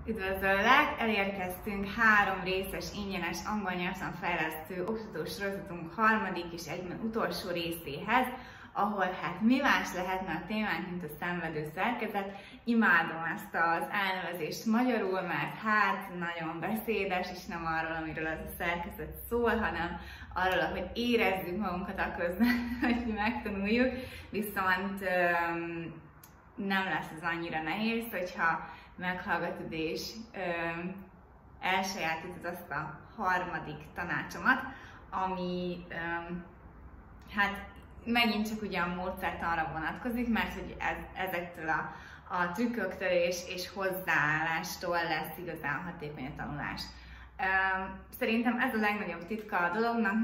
Üdvözöllek! Elérkeztünk 3 részes ingyenes angol nyelvtanfejlesztő oktatós sorozatunk harmadik és egyben utolsó részéhez, ahol hát mi más lehetne a témánk, mint a Szenvedő Szerkezet. Imádom ezt az elnevezést magyarul, mert hát nagyon beszédes, és nem arról, amiről az a szerkezet szól, hanem arról, hogy érezzük magunkat a közben, hogy megtanuljuk, viszont nem lesz ez annyira nehéz, hogyha meghallgatod és elsajátítod azt a harmadik tanácsomat, ami hát megint csak ugye a módszert arra vonatkozik, mert hogy ezektől a trükköktől és hozzáállástól lesz igazán hatékony a tanulás. Szerintem ez a legnagyobb titka a dolognak,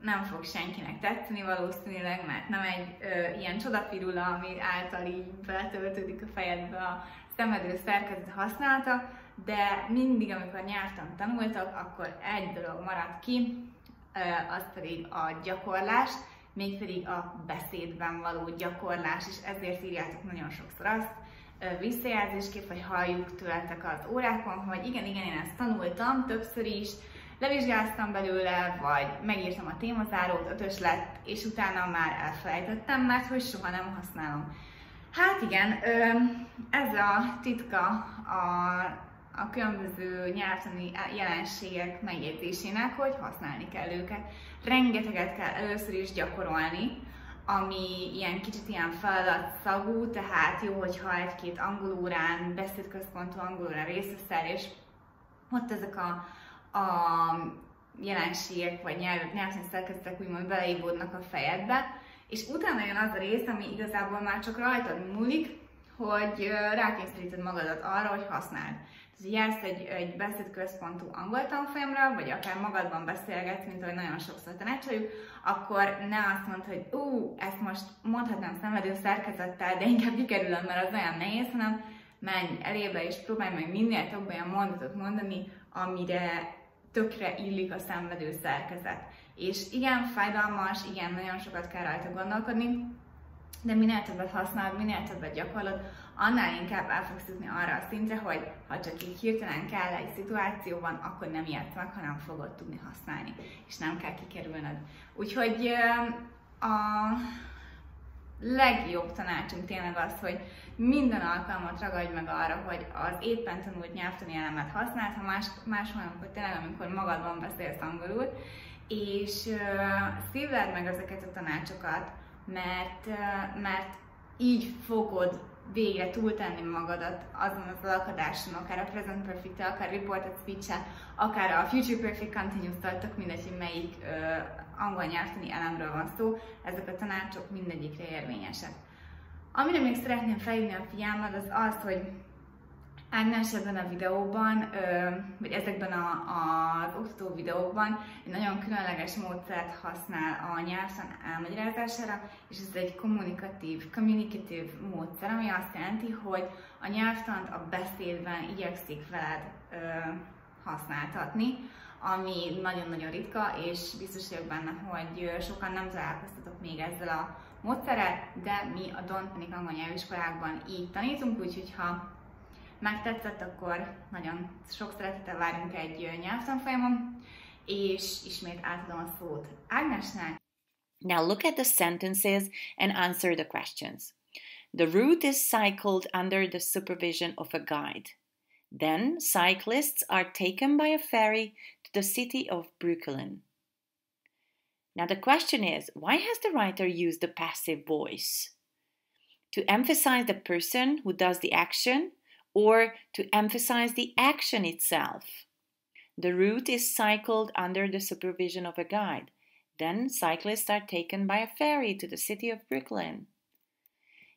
nem fog senkinek tetszeni valószínűleg, mert nem egy ilyen csodapirula, ami által így beletöltődik a fejedbe a szenvedő szerkezet használata, de mindig, amikor nyelvtant tanultak, akkor egy dolog maradt ki, az pedig a gyakorlás, mégpedig a beszédben való gyakorlás, és ezért írjátok nagyon sokszor azt, visszajelzésképp, vagy halljuk tőletek az órákon, hogy igen, én ezt tanultam többször is, levizsgáztam belőle, vagy megírtam a témazárót, 5-ös lett, és utána már elfelejtettem, mert hogy soha nem használom. Hát igen, ez a titka a különböző nyelvtani jelenségek megjegyzésének, hogy használni kell őket. Rengeteget kell először is gyakorolni, ami ilyen kicsit ilyen feladatszagú, tehát jó, hogyha egy-két angolórán, beszédközpontú angolórán részt veszel, és ott ezek a jelenségek vagy nyelvtani szerkezetek úgymond beleívódnak a fejedbe, és utána jön az a rész, ami igazából már csak rajtad múlik, hogy rákényszeríted magadat arra, hogy használd. Tehát, jársz egy beszédközpontú angol tanfolyamra, vagy akár magadban beszélgetsz, mint ahogy nagyon sokszor tanácsoljuk, akkor ne azt mondd, hogy ezt most mondhatnám szenvedő szerkezettel, de inkább kikerülöm, mert az olyan nehéz, hanem menj elébe és próbálj meg minél több olyan mondatot mondani, amire tökre illik a szenvedő szerkezet. És igen, fájdalmas, igen, nagyon sokat kell rajta gondolkodni, de minél többet használod, minél többet gyakorlod, annál inkább el fogsz jutni arra a szintre, hogy ha csak így hirtelen kell egy szituációban, akkor nem ijedsz meg, hanem fogod tudni használni, és nem kell kikerülnöd. Úgyhogy a legjobb tanácsunk tényleg az, hogy minden alkalmat ragadj meg arra, hogy az éppen tanult nyelvtani elemet használd, ha máshol, akkor tényleg, amikor magadban beszélsz angolul, és szívleld meg ezeket a tanácsokat, mert így fogod végre túltenni magadat azon az alakadáson, akár a present perfect-tel, akár reported speech-el, akár a future perfect continuous-tal, tök mindegy, hogy melyik angol nyelvtani elemről van szó, ezek a tanácsok mindegyikre érvényesek. Amire még szeretném felhívni a figyelmed, az az, hogy Ágnes ebben a videóban, vagy ezekben az oktató videókban egy nagyon különleges módszert használ a nyelvtan elmagyarázására, és ez egy communicative módszer, ami azt jelenti, hogy a nyelvtant a beszédben igyekszik veled használtatni, ami nagyon-nagyon ritka, és biztos vagyok benne, hogy sokan nem találkoztatok még ezzel a módszerrel, de mi a Don't Panic angol nyelviskolákban így tanítunk, úgyhogy ha megtetszett, akkor nagyon sok szeretettel várunk egy nyelvtanfolyamon, és ismét átadom a szót Ágnesnek. Now look at the sentences and answer the questions. The route is cycled under the supervision of a guide. Then cyclists are taken by a ferry to the city of Brooklyn. Now the question is, why has the writer used the passive voice? To emphasize the person who does the action, or to emphasize the action itself? The route is cycled under the supervision of a guide. Then cyclists are taken by a ferry to the city of Brooklyn.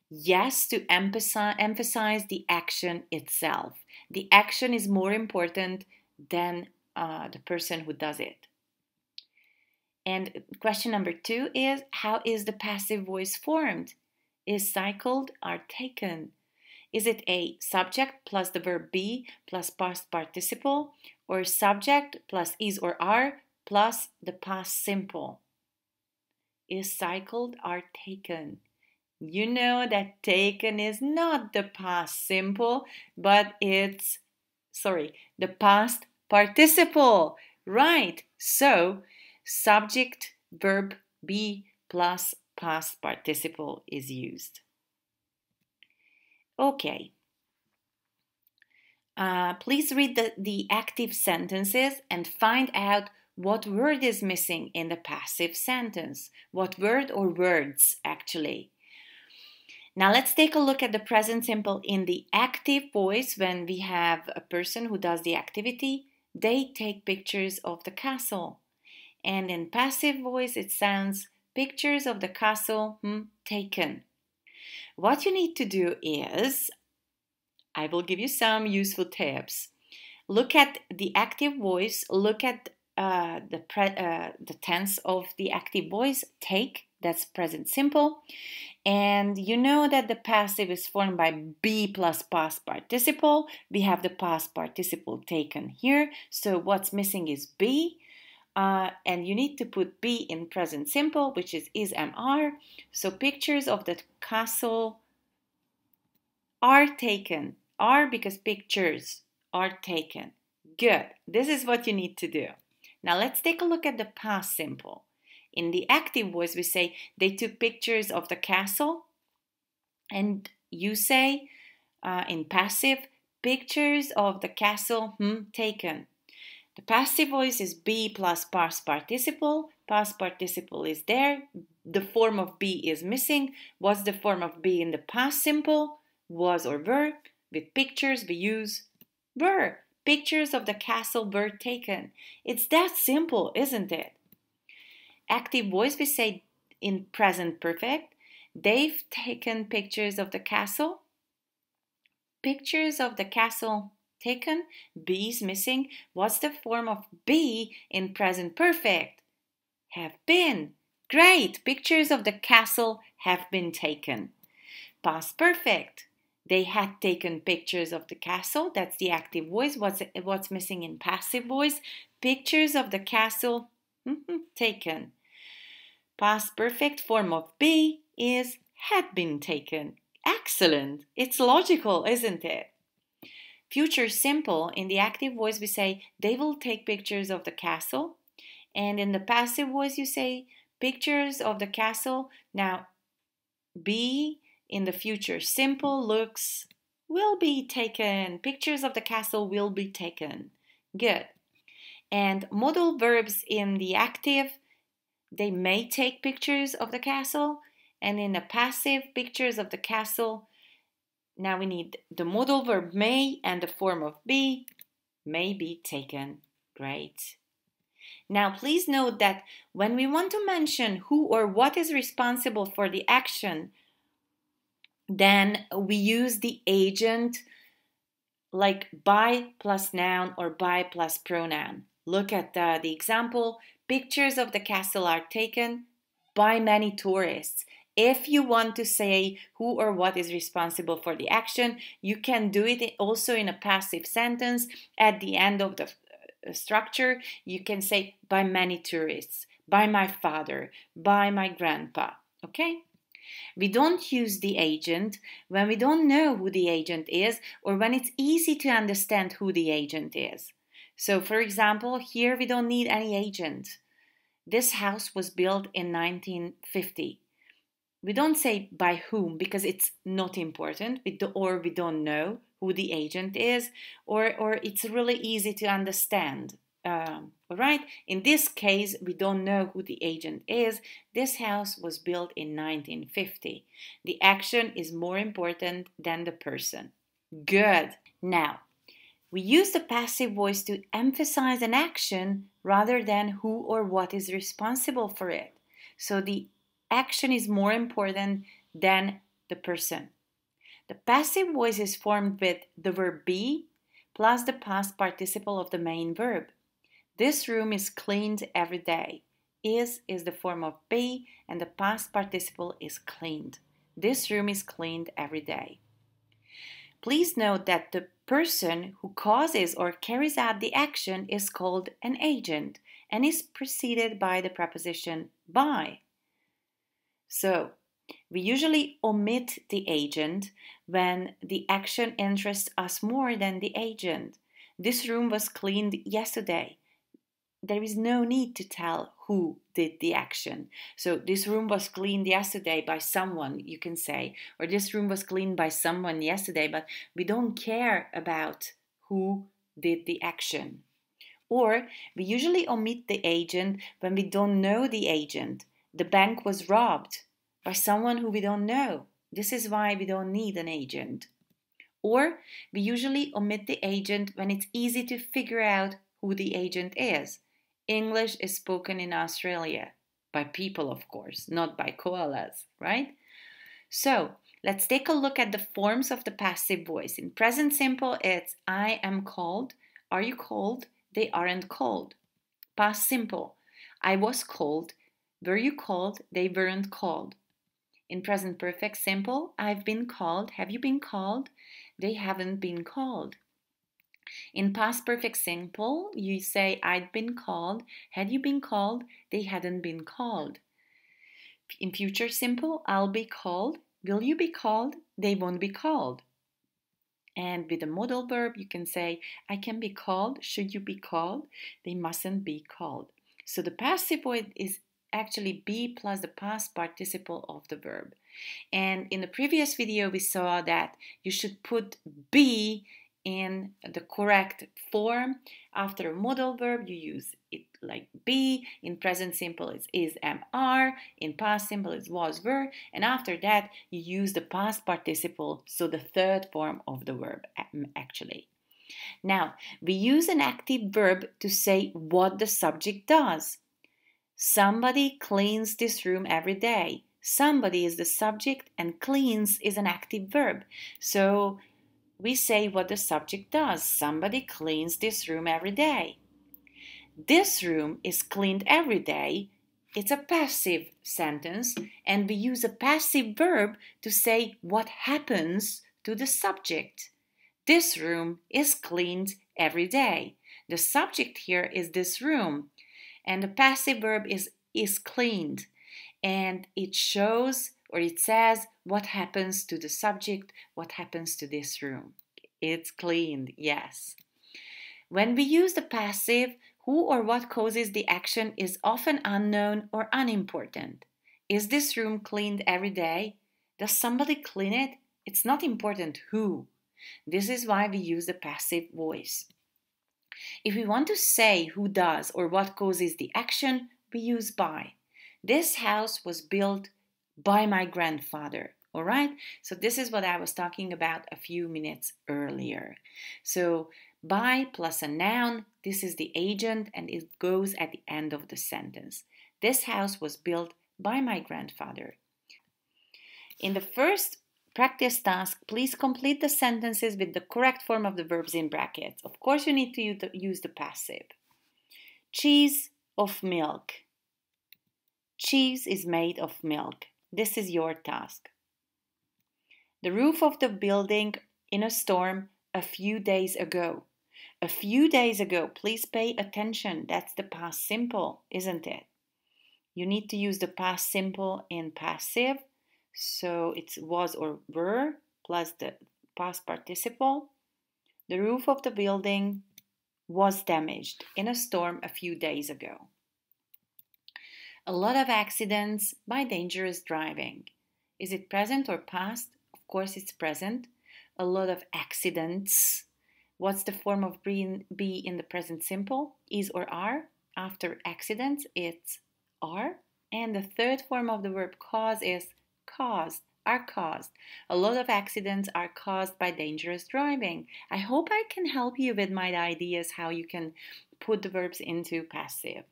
Yes, to emphasize the action itself. The action is more important than the person who does it. And question number 2 is, how is the passive voice formed? Is cycled, are taken. Is it a subject plus the verb be plus past participle, or subject plus is or are plus the past simple? Is cycled, are taken. You know that taken is not the past simple, but it's the past participle. Right. So, subject, verb, be plus past participle is used. Okay. Please read the active sentences and find out what word is missing in the passive sentence. What word or words, actually. Now let's take a look at the present simple in the active voice. When we have a person who does the activity, they take pictures of the castle. And in passive voice, it sounds pictures of the castle taken. What you need to do is, I will give you some useful tips. Look at the active voice, look at the tense of the active voice, take, that's present simple. And you know that the passive is formed by be plus past participle. We have the past participle taken here. So what's missing is be. And you need to put be in present simple, which is am, are. So pictures of the castle are taken. Are because pictures are taken. Good. This is what you need to do. Now let's take a look at the past simple. In the active voice, we say they took pictures of the castle. And you say in passive, pictures of the castle taken. The passive voice is be plus past participle. Past participle is there. The form of be is missing. What's the form of be in the past simple? Was or were. With pictures, we use were. Pictures of the castle were taken. It's that simple, isn't it? Active voice, we say in present perfect. They've taken pictures of the castle. Pictures of the castle taken. Be is missing. What's the form of be in present perfect? Have been. Great. Pictures of the castle have been taken. Past perfect. They had taken pictures of the castle. That's the active voice. What's missing in passive voice? Pictures of the castle taken. Past perfect form of be is had been taken. Excellent. It's logical, isn't it? Future simple, in the active voice we say they will take pictures of the castle. And in the passive voice you say pictures of the castle. Now, be in the future simple looks will be taken. Pictures of the castle will be taken. Good. And modal verbs in the active, they may take pictures of the castle. And in the passive, pictures of the castle. Now we need the modal verb may and the form of be may be taken. Great. Now please note that when we want to mention who or what is responsible for the action, then we use the agent like by plus noun or by plus pronoun. Look at the example. Pictures of the castle are taken by many tourists. If you want to say who or what is responsible for the action, you can do it also in a passive sentence. At the end of the structure, you can say by many tourists, by my father, by my grandpa. Okay? We don't use the agent when we don't know who the agent is or when it's easy to understand who the agent is. So, for example, here we don't need any agent. This house was built in 1950. We don't say by whom because it's not important, or we don't know who the agent is, or it's really easy to understand. All right? In this case, we don't know who the agent is. This house was built in 1950. The action is more important than the person. Good. Now, we use the passive voice to emphasize an action rather than who or what is responsible for it. So the action is more important than the person. The passive voice is formed with the verb be plus the past participle of the main verb. This room is cleaned every day. Is the form of be and the past participle is cleaned. This room is cleaned every day. Please note that the person who causes or carries out the action is called an agent and is preceded by the preposition by. So, we usually omit the agent when the action interests us more than the agent. This room was cleaned yesterday. There is no need to tell who did the action. So this room was cleaned yesterday by someone, you can say, or this room was cleaned by someone yesterday, but we don't care about who did the action. Or we usually omit the agent when we don't know the agent. The bank was robbed by someone who we don't know. This is why we don't need an agent. Or we usually omit the agent when it's easy to figure out who the agent is. English is spoken in Australia by people, of course, not by koalas, right? So let's take a look at the forms of the passive voice. In present simple, it's I am cold. Are you cold? They aren't cold. Past simple, I was cold. Were you cold? They weren't cold. In present perfect simple, I've been called. Have you been called? They haven't been called. In past perfect simple, you say I'd been called. Had you been called? They hadn't been called. In future simple, I'll be called. Will you be called? They won't be called. And with a modal verb, you can say I can be called. Should you be called? They mustn't be called. So the passive voice is actually be plus the past participle of the verb. And in the previous video, we saw that you should put be in the correct form. After a modal verb, you use it like be. In present simple, it's is, am, are. In past simple, it's was, were. And after that, you use the past participle, so the third form of the verb, actually. Now, we use an active verb to say what the subject does. Somebody cleans this room every day. Somebody is the subject and cleans is an active verb. So we say what the subject does. Somebody cleans this room every day. This room is cleaned every day. It's a passive sentence, and we use a passive verb to say what happens to the subject. This room is cleaned every day. The subject here is this room, and the passive verb is cleaned, and it shows or it says what happens to the subject, what happens to this room. It's cleaned, yes. When we use the passive, who or what causes the action is often unknown or unimportant. Is this room cleaned every day? Does somebody clean it? It's not important who. This is why we use the passive voice. If we want to say who does or what causes the action, we use by. This house was built by my grandfather. All right? So this is what I was talking about a few minutes earlier. So by plus a noun, this is the agent and it goes at the end of the sentence. This house was built by my grandfather. In the first practice task, please complete the sentences with the correct form of the verbs in brackets. Of course, you need to use the passive. Cheese of milk. Cheese is made of milk. This is your task. The roof of the building in a storm a few days ago. A few days ago, please pay attention. That's the past simple, isn't it? You need to use the past simple in passive. So it's was or were plus the past participle. The roof of the building was damaged in a storm a few days ago. A lot of accidents by dangerous driving. Is it present or past? Of course it's present. A lot of accidents. What's the form of be in the present simple? Is or are. After accidents, it's are. And the third form of the verb cause is caused, are caused. A lot of accidents are caused by dangerous driving. I hope I can help you with my ideas how you can put the verbs into passive.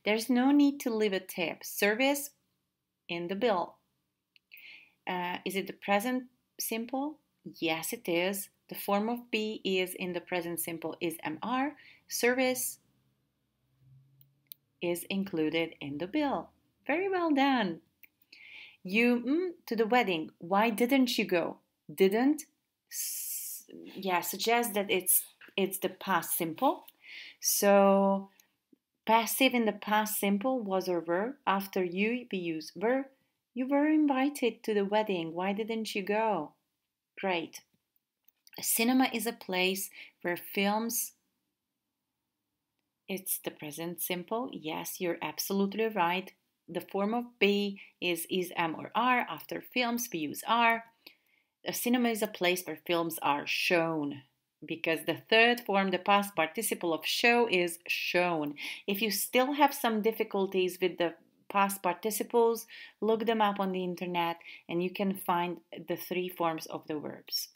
There's no need to leave a tip. Service in the bill. Is it the present simple? Yes, it is. The form of be is in the present simple is MR. Service is included in the bill. Very well done. You to the wedding. Why didn't you go? Didn't? Suggest that it's the past simple. So passive in the past simple was or were. After you, we use were. You were invited to the wedding. Why didn't you go? Great. A cinema is a place where films. It's the present simple. Yes, you're absolutely right. The form of be is am or are. After films, we use are. A cinema is a place where films are shown, because the third form, the past participle of show, is shown. If you still have some difficulties with the past participles, look them up on the internet and you can find the three forms of the verbs.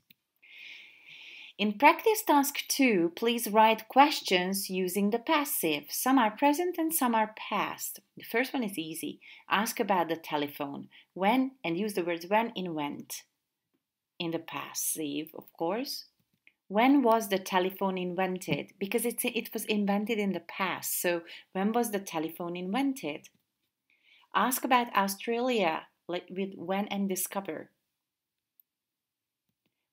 In practice task 2, please write questions using the passive. Some are present and some are past. The first one is easy. Ask about the telephone. When, and use the words when, in, went. In the passive, of course. When was the telephone invented? Because it was invented in the past. So when was the telephone invented? Ask about Australia, like with when and discover.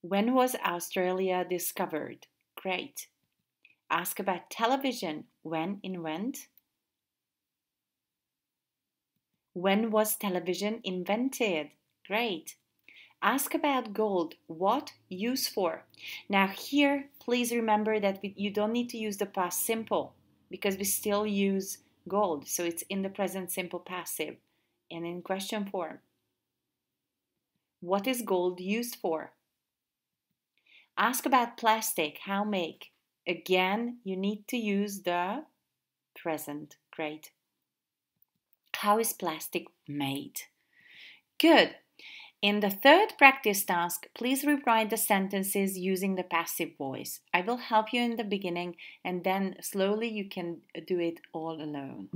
When was Australia discovered? Great. Ask about television. When, in, went. When was television invented? Great. Ask about gold. What? Use for. Now here, please remember that you don't need to use the past simple because we still use gold. So it's in the present simple passive and in question form. What is gold used for? Ask about plastic. How make? Again, you need to use the present. Great. How is plastic made? Good. In the third practice task, please rewrite the sentences using the passive voice. I will help you in the beginning and then slowly you can do it all alone.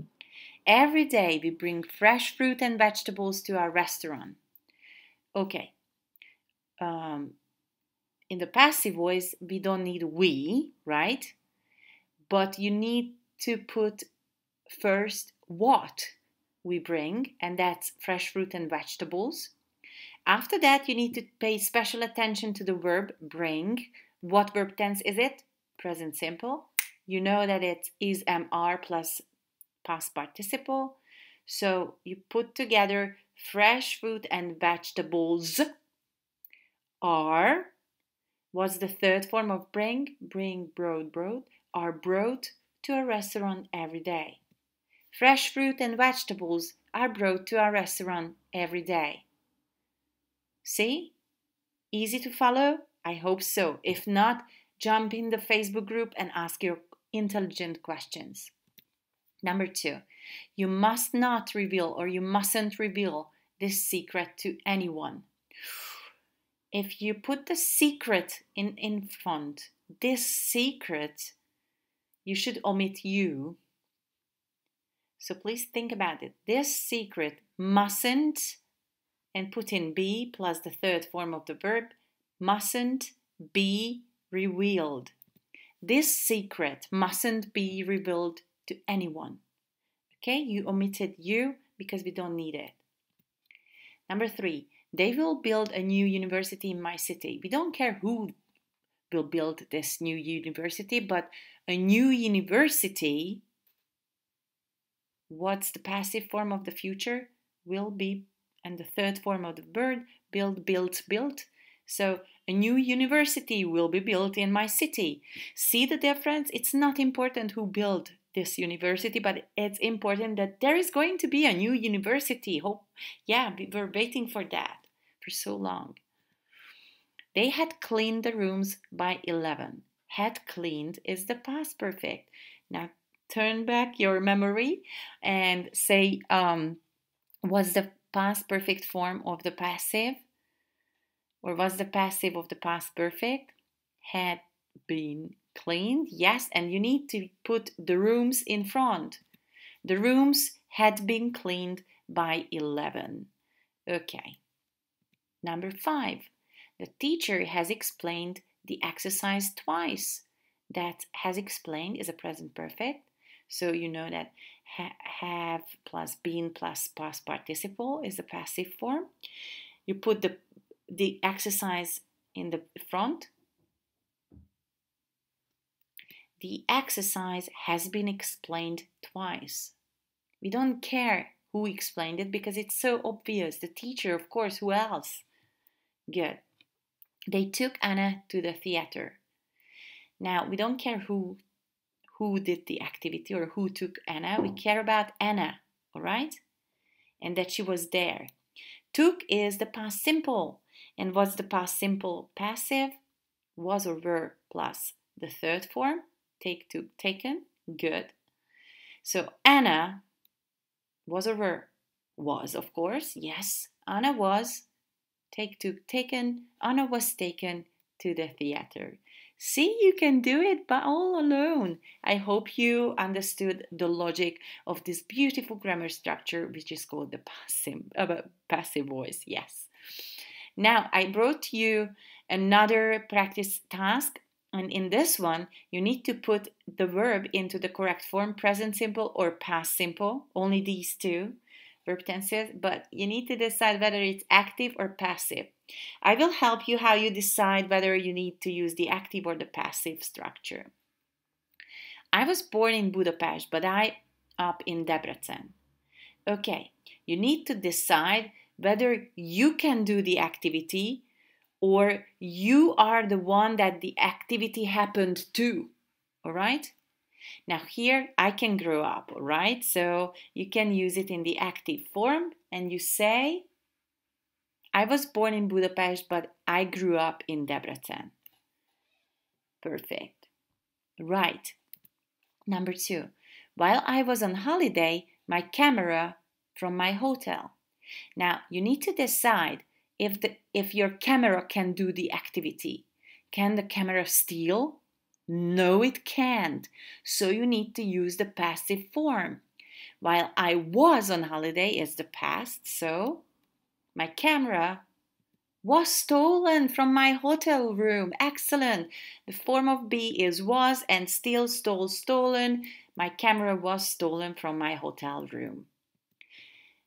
Every day we bring fresh fruit and vegetables to our restaurant. Okay. In the passive voice, we don't need we, right? But you need to put first what we bring, and that's fresh fruit and vegetables. After that, you need to pay special attention to the verb bring. What verb tense is it? Present simple. You know that it's is, am, are plus past participle. So you put together fresh fruit and vegetables are. What's the third form of bring? Bring, brought, are brought to a restaurant every day. Fresh fruit and vegetables are brought to our restaurant every day. See? Easy to follow? I hope so. If not, jump in the Facebook group and ask your intelligent questions. Number 2, you must not reveal or you mustn't reveal this secret to anyone. If you put the secret in front, this secret, you should omit you. So please think about it. This secret mustn't, and put in be plus the third form of the verb, mustn't be revealed. This secret mustn't be revealed to anyone. Okay, you omitted you because we don't need it. Number 3, they will build a new university in my city. We don't care who will build this new university, but a new university, what's the passive form of the future? Will be, and the third form of the verb, build, built, built. So a new university will be built in my city. See the difference? It's not important who built this university, but it's important that there is going to be a new university. Yeah, we were waiting for that for so long. They had cleaned the rooms by 11. Had cleaned is the past perfect. Now turn back your memory and say, what's the past perfect form of the passive? Or was the passive of the past perfect? Had been cleaned, yes, and you need to put the rooms in front. The rooms had been cleaned by 11. Okay. Number 5. The teacher has explained the exercise twice. That has explained is a present perfect. So you know that have plus been plus past participle is a passive form. You put the exercise in the front. The exercise has been explained twice. We don't care who explained it because it's so obvious. The teacher, of course, who else? Good. They took Anna to the theater. Now, we don't care who did the activity or who took Anna. We care about Anna, all right? And that she was there. Took is the past simple. And what's the past simple passive? Was or were plus the third form. Take, took, taken. Good. So Anna was or were? Was, of course. Yes. Anna was. Take, took, taken. Anna was taken to the theater. See, you can do it by all alone. I hope you understood the logic of this beautiful grammar structure, which is called the passive voice. Yes. Now, I brought you another practice task. And in this one, you need to put the verb into the correct form, present simple or past simple. Only these two verb tenses. But you need to decide whether it's active or passive. I will help you how you decide whether you need to use the active or the passive structure. I was born in Budapest, but I up in Debrecen. Okay, you need to decide whether you can do the activity or you are the one that the activity happened to. All right? Now here I can grow up, all right? So you can use it in the active form and you say, I was born in Budapest, but I grew up in Debrecen. Perfect. Right. Number 2. While I was on holiday, my camera from my hotel. Now, you need to decide if your camera can do the activity. Can the camera steal? No, it can't. So you need to use the passive form. While I was on holiday is the past, so my camera was stolen from my hotel room. Excellent. The form of be is was and steal, stole, stolen. My camera was stolen from my hotel room.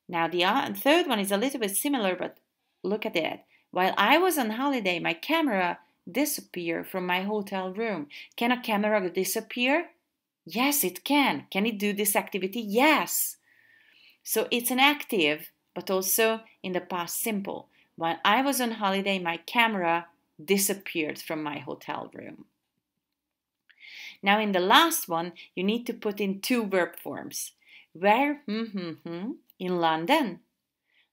Now the third one is a little bit similar, but look at it. While I was on holiday, my camera disappeared from my hotel room. Can a camera disappear? Yes, it can. Can it do this activity? Yes. So it's an active, but also in the past simple. While I was on holiday, my camera disappeared from my hotel room. Now in the last one, you need to put in 2 verb forms. Where? In London.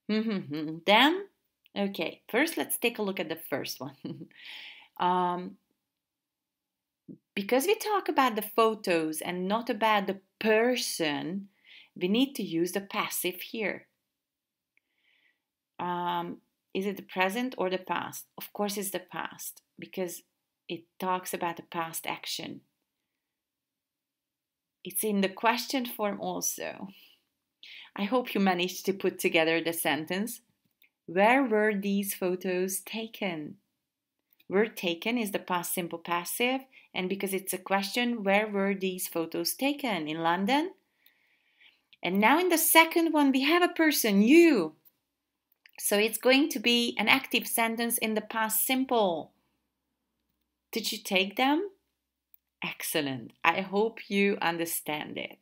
Then? Okay, first let's take a look at the first one. Because we talk about the photos and not about the person, we need to use the passive here. Is it the present or the past? Of course it's the past because it talks about the past action. It's in the question form also. I hope you managed to put together the sentence. Where were these photos taken? Were taken is the past simple passive, and because it's a question, where were these photos taken? In London? And now in the second one, we have a person, you. So it's going to be an active sentence in the past simple. Did you take them? Excellent. I hope you understand it.